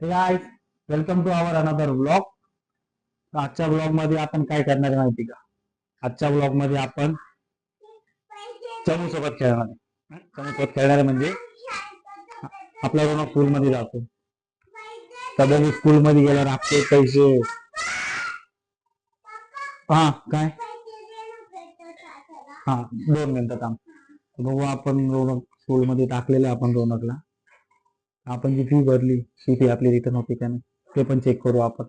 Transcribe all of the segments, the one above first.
हे guys, welcome to our another vlog. आजच्या vlog मध्ये आपण काय करणार आहे माहिती का? आजच्या व्लॉग मध्ये आपण चमू सोबत खेळणार आहे. चमू सोबत खेळणार म्हणजे आपला रोनक स्कूल मध्ये जातो. कधी स्कूल मध्ये गेल्यावर आपले पैसे. हा काय? हा, 2 मिनिटं काम. बघू, आपण रोनक स्कूल मध्ये टाकलेलं आपण रोनकला. आपण जी फी भरली ती फी आपली रिटर्न होती का नाही ते पण चेक करू आपण.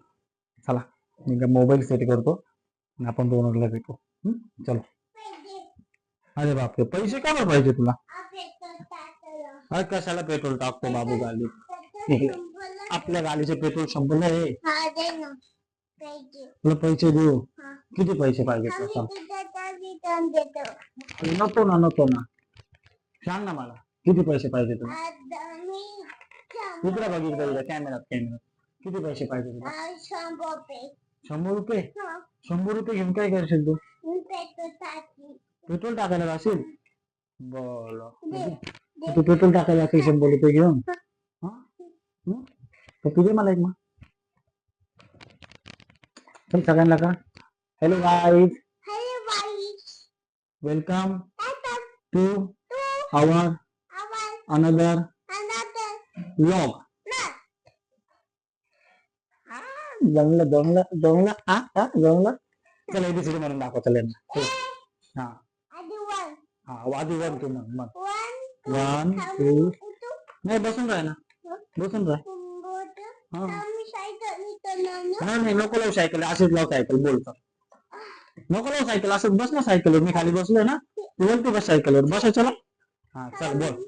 चला, मी मोबाईल सेट करतो आणि आपण रोनकला भेटू. चलो. अरे बापरे, पैसे का पाहिजे तुला? अरे कशाला पेट्रोल टाकतो बाबू गाडी? आपल्या गाडीचे पेट्रोल 100 आहे. तुला पैसे देऊ? किती पैसे पाहिजे तुला? नको ना, नको ना, सांग ना मला किती पैसे पाहिजे तुला? इकडे बघ, इकडे कॅमेरात किती पैसे पाहिजे तुला? 100 रुपये. 100 रुपये घेऊन काय करशील तू? पेट्रोल टाकायला जाशील? बोल, तू पेट्रोल टाकायला जाशील 100 रुपये घेऊन? तर तुझे मला एक मग चल सगळ्यांना का. Hello guys, welcome to our another vlog. जमलं जमलं जमलं जमलं. चला एबीसीडी म्हणून दाखव. चल हा हा, वादी 1 2 मग 1 2. नाही, बसून राह ना, बसून राह. नाही, नको लावू सायकल, असेच लाव सायकल. बोलतो नको लावू सायकल, असंच बस ना सायकलवर. मी खाली बसलोय ना, तू बोलतो बस सायकलवर. बस चला. हा चल बोल.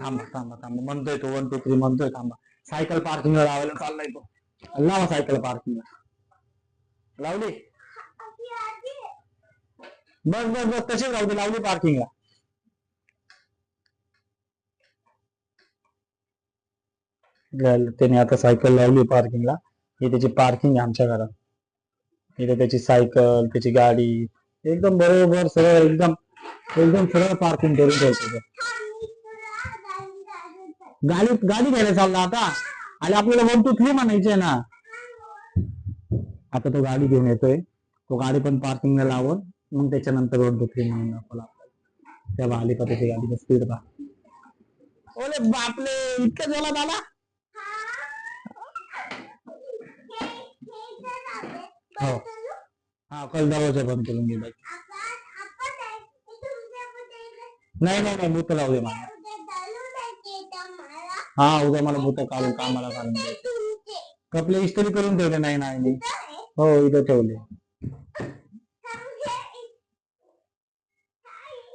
थांबा थांबा थांबा, म्हणतोय तो 1 2 3 म्हणतोय. थांबा, सायकल पार्किंगला लावायला चाललाय तो. लावा सायकल पार्किंगला. लावली? बस बस बस, तशीच राहू दे. लावली पार्किंगला. त्याने आता सायकल लावली पार्किंगला. ही त्याची पार्किंग आहे आमच्या घरात. इथे त्याची सायकल, त्याची गाडी एकदम बरोबर सरळ, एकदम एकदम सरळ पार्किंग करून ठेवतो. गाडी गाडी घ्यायला चालला आता. आणि आपल्याला 1 2 3 म्हणायचे ना. आता तो गाडी घेऊन येतोय. तो गाडी पण पार्किंगला लावून मग त्याच्यानंतर 1 2 3 म्हणून दाखवला. तेव्हा आली का त्याची गाडीचा स्पीड पहा. ओले बापले, इतकं जोरात आला. हो हा, कल दरवाजा बंद करून घे. नाही नाही नाही, भूत लावू दे मला. हा, उद्या मला भूत काढून कामाला घालून दे. कपडे इस्त्री करून ठेवले. नाही नाही, हो इथं ठेवले.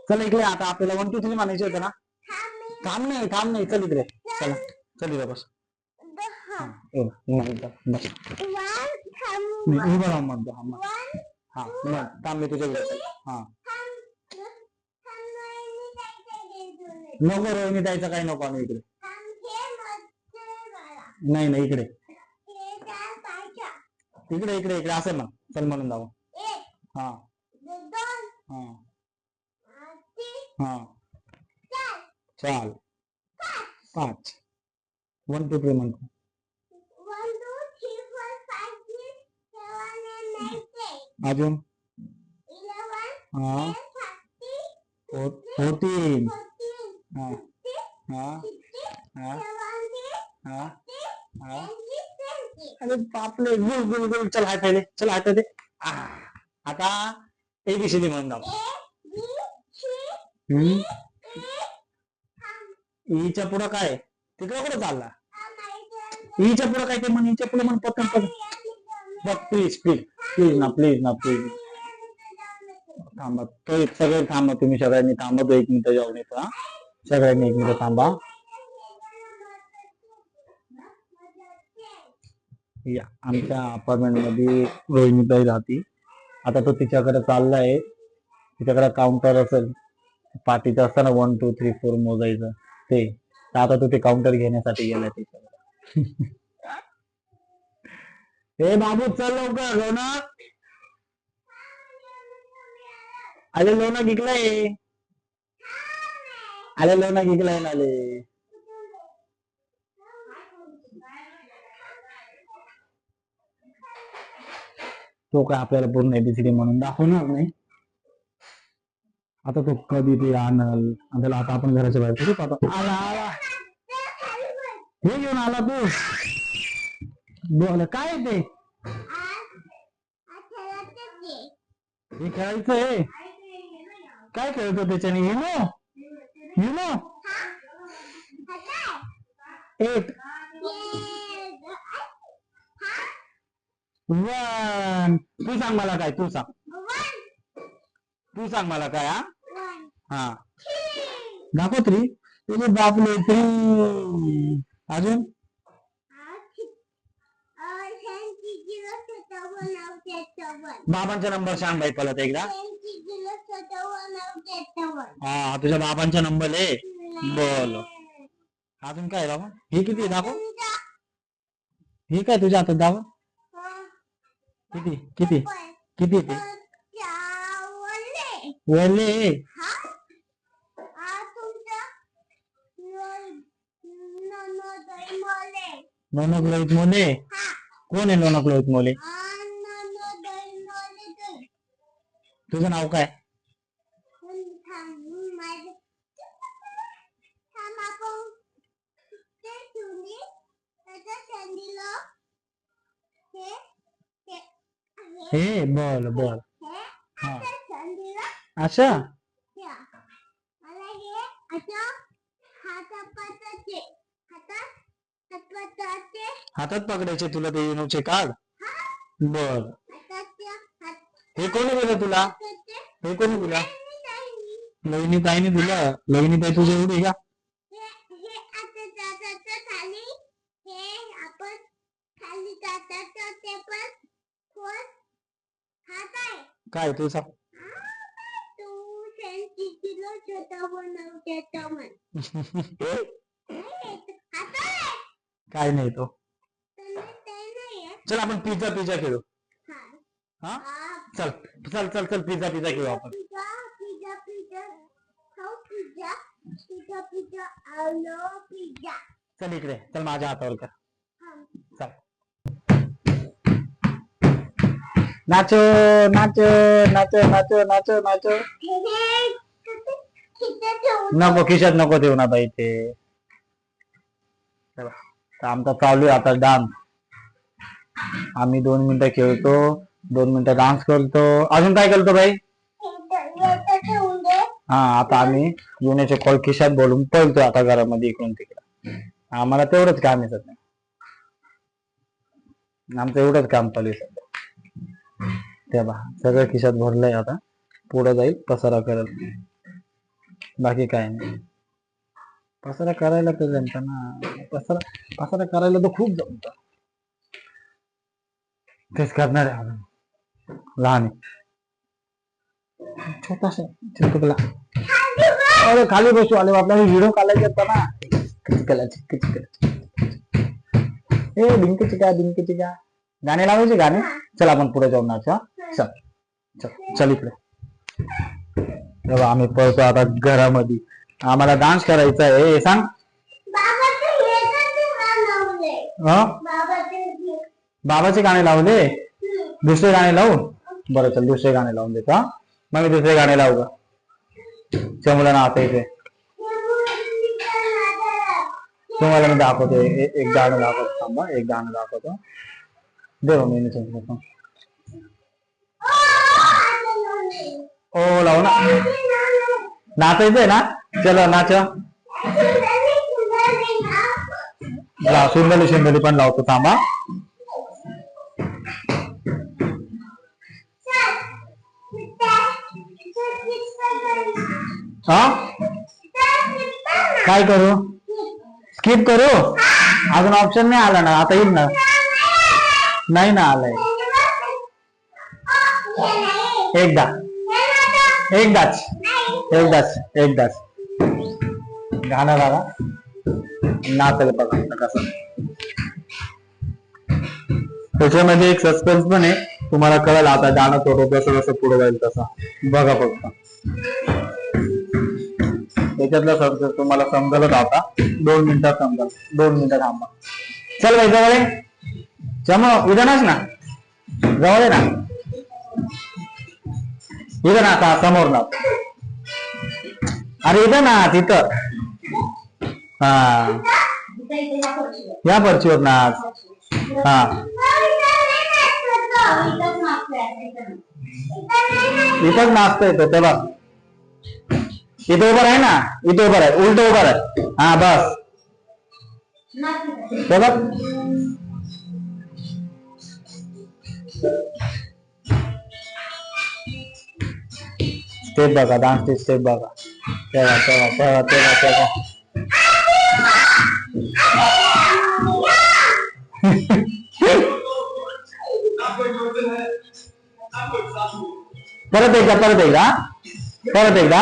चल इकडे. आता आपल्याला 1 2 3 म्हणायचे होते ना. काम नाही, काम नाही. चल इकडे. चला, चल इकडे बस. बस. मी उभं राहून म्हणतो. हा मग थांब, मी तुझ्या इकडे. हा नको, रोहिणी द्यायचं काही नको. आम्ही इकडे. नाही नाही, इकडे इकडे इकडे इकडे असं ना. चल म्हणून जाऊ. हा हा हा, चाल 5 1 2 3 म्हणतो. अजून हा 14. हा हा हा हा हा. अरे बापले, गुल गुल गुल. चल हात दे, चल हात दे. आता एबीसीडी म्हणून दाखव. ईच्या पुढं काय? तिकडे कुठं चालला? ईच्या पुढं काय ते म्हण. ईच्या पुढे म्हण पटकन पटकन. बघ प्लीज प्लीज प्लीज ना, प्लीज ना, प्लीज. थांबा तो, सगळे थांबा. तुम्ही सगळ्यांनी थांबा. तो 1 मिनिट जाऊन येतो. हा, सगळ्यांनी 1 मिनिट थांबा. या आमच्या अपार्टमेंट मध्ये रोहिणीताई राहती. आता तो तिच्याकडे चाललाय. तिच्याकडे काउंटर असेल, पाठीचं असतं ना 1 2 3 4 मोजायचं ते. तर आता तो ते काउंटर घेण्यासाठी गेलाय तिच्याकडे. हे बाबू चल लवकर. लोणक, अरे लोणक विकलाय. अरे लोणक विकलाय ना. तो काय आपल्याला पूर्ण एबीसीडी म्हणून दाखवणार नाही. आता तो कधी ते आणल त्याला आता आपण घराच्या बाहेर करू आता. आला आला हे घेऊन आला तू. बोल काय ते हे खेळायचं आहे. काय खेळतो त्याच्याने युनो एक वन. तू सांग मला काय तू सांग मला काय. हा दाखव थ्री. तुझे बापले थ्री. अजून बाबांचा नंबर सांग बाई परत एकदा. हा तुझ्या बाबांचा नंबर आहे. बोल अजून काय बाबा. हे किती दाखव. हे काय तुझ्या हातात दाखव. किती किती किती ते वले. नोनक लोहित मोले. कोण आहे नोनक लोहित मोले. तुझं नाव काय. हे बोल बोल. हा अच्छा हातात पकडायचे तुला ते युनोचे कार्ड. बर हे कोणी दिलं तुला. हे कोणी दिला. लवणी ताईने दिला. लवणी ताई तुझ्या एवढी का. काय तू सांग. काय नाही तो. चल आपण पिझ्झा खेळू. हा चल चल चल चल पिझ्झा खेळू आपण. चल इकडे चल माझ्या हातावर कर. चल nacho nacho nacho nacho nacho nacho. नको खिशात नको ठेवू ना बाई ते. आमचा चालू आहे आता डान्स. आम्ही 2 मिनिटं खेळतो 2 मिनिटं डान्स करतो. अजून काय करतो बाई. हा आता आम्ही युनेचे कॉल खिशात बोलून पळतोय आता घरामध्ये इकडून तिकडे. आम्हाला तेवढंच काम आहे सध्या. आमचं एवढंच काम चालू आहे सध्या. ते बा सगळं खिशात भरलंय. आता पुढे जाईल पसारा करत. बाकी काय नाही. पसारा करायला तर जमत ना. पसारा करायला तर खूप जमत. तेच करणार आहे लहान छोटासा चिंटुकला. अरे खाली बसू आले आपल्याला व्हिडिओ काढायचा होता ना. ए डिंकी चिका गाणे लावायचे गाणे. चल आपण पुढे जाऊन नाचू. चल चल चल इकडे. आम्ही पळतो आता घरामध्ये. आम्हाला डान्स करायचा आहे. सांग बाबाचे गाणे लावले. दुसरे गाणे लावू. बरं चल दुसरे गाणे लावून देतो. मग मी दुसरे गाणे लावू का. चमुला नाचायचे. तुम्हाला मी दाखवतो एक गाणं दाखवतो. थांबा एक गाणं दाखवतो. देव मी ओ लावू ना. नाचायचंय ना. चलो नाच. सुंदली पण लावतो. थांबा हा काय करू. स्किप करू. अजून ऑप्शन नाही आला ना. आता येईल ना. नाही ना आलाय. एकदाच गाणं लागा. नाचेल बघा कसं. त्याच्यामध्ये एक सस्पेन्स पण आहे. तुम्हाला कळलं आता गाणं थोडं जसं जसं पुढे जाईल तसं बघा फक्त. त्याच्यातला तुम्हाला समजलच आता. 2 मिनिटात समजा. 2 मिनिटं थांबा. चल भाई जवळ ये. चमो इथं नाच ना, जवळ ये ना, इथं ना, आता समोर ना. अरे इथं ना, तिथं. हा या फरशीवर नाच. हा इथंच नाचता येतं तेव्हा. इथं उभं आहे ना, इथं उभं आहे, उलट उभं आहे. हा बस बघा. स्टेप बघा, डान्सची स्टेप बघा. तेव्हा तेव्हा तेव्हा तेव्हा तेव्हा परत एकदा, परत एकदा, परत एकदा.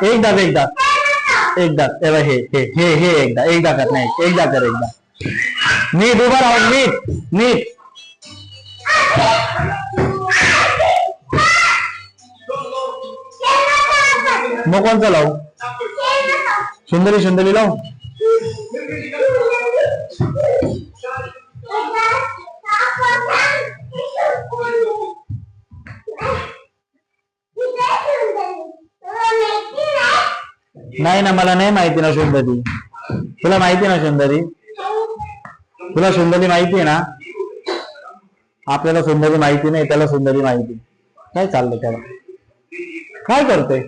एकदा एकदा एकदा तेव्हा हे हे हे हे एकदा एकदा कर, नाही एकदा कर, एकदा नीट उभा राहून, नीट नीट. मग कोणचं लावू? सुंदरी सुंदरी लावू. नाही ना, मला नाही माहिती ना सुंदरी. तुला माहिती ना सुंदरी? तुला सुंदरी माहिती आहे ना? आपल्याला सुंदरी माहिती नाही, त्याला सुंदरी माहिती. काय चाललंय त्याला? काय करतोय?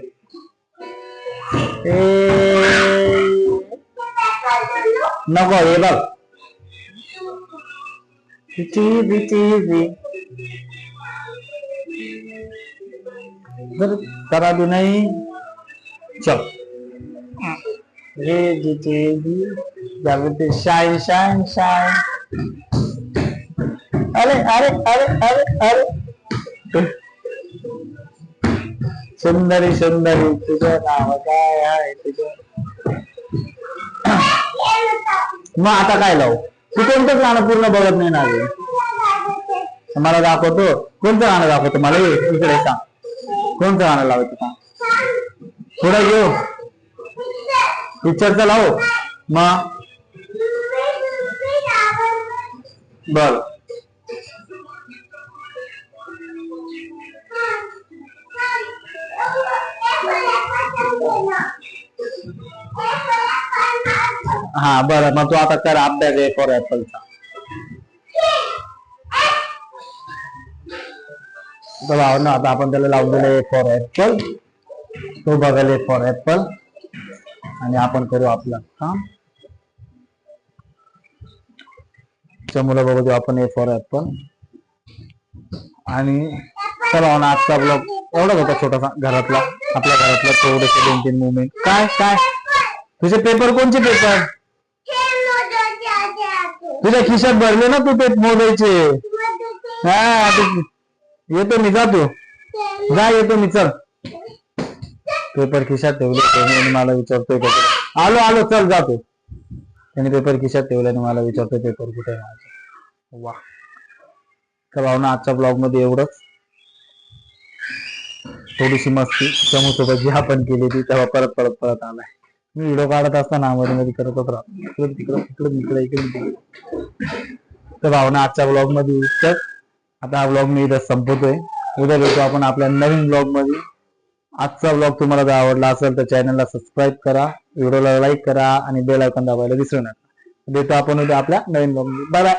नको हे बघ. करा भी नाही. चल शाइन शाइन शाइन. अरे अरे अरे अरे अरे. सुंदरी सुंदरी तुझं नाव काय आहे तुझं? मग आता काय लावू? तू कोणतंच गाणं पूर्ण बघत नाही ना. मला दाखवतो. कोणतं गाणं दाखवतो मला? इकडे सांग, कोणतं गाणं लावायचं सांग. थोडं घेऊ पिक्चरचं लावू. मग बर. हा बरं, मग तू आता कर अभ्यास आहे फॉर ऍपलचा. भावना आता आपण त्याला लावून दिले फॉर ऍपल. तो बघायला फॉर ऍपल आणि आपण करू आपलं काम. मुलं बघू देऊ आपण ए फॉर ऍपल. आणि चला ना, आजचा ब्लॉग एवढाच होता छोटासा घरातला, आपल्या घरातला थोडेसे 2-3 मुवमेंट. काय काय तुझे पेपर? कोणचे पेपर? तुझ्या खिशात भरले ना तू ते मोजायचे. हा येतो मी, जातो जा, येतो मी, चल. पेपर खिशात ठेवले, मला विचारतोय आलो आलो, चल जातो. त्याने पेपर खिशात ठेवल्याने मला विचारतोय पेपर कुठे आहे माझा. वा. तर भावना आजच्या ब्लॉग मध्ये एवढंच. थोडीशी मस्ती समोरसोबत जी आपण केली ती तेव्हा परत परत परत आलाय. मी व्हिडिओ काढत असताना मध्ये मध्ये करतच राहतो, तिकडं तिकडं इकडे इकडे. तर भावना आजच्या ब्लॉग मध्ये इतकंच. आता हा ब्लॉग मी इथं संपवतोय. उद्या भेटू आपण आपल्या नवीन ब्लॉग मध्ये. आजचा ब्लॉग तुम्हाला जर आवडला असेल तर चॅनलला सबस्क्राईब करा, व्हिडिओला लाईक करा आणि बेल आयकॉन दाबायला विसरू नका. भेटू आपण उद्या आपल्या नवीन ब्लॉग मध्ये. Bye bye.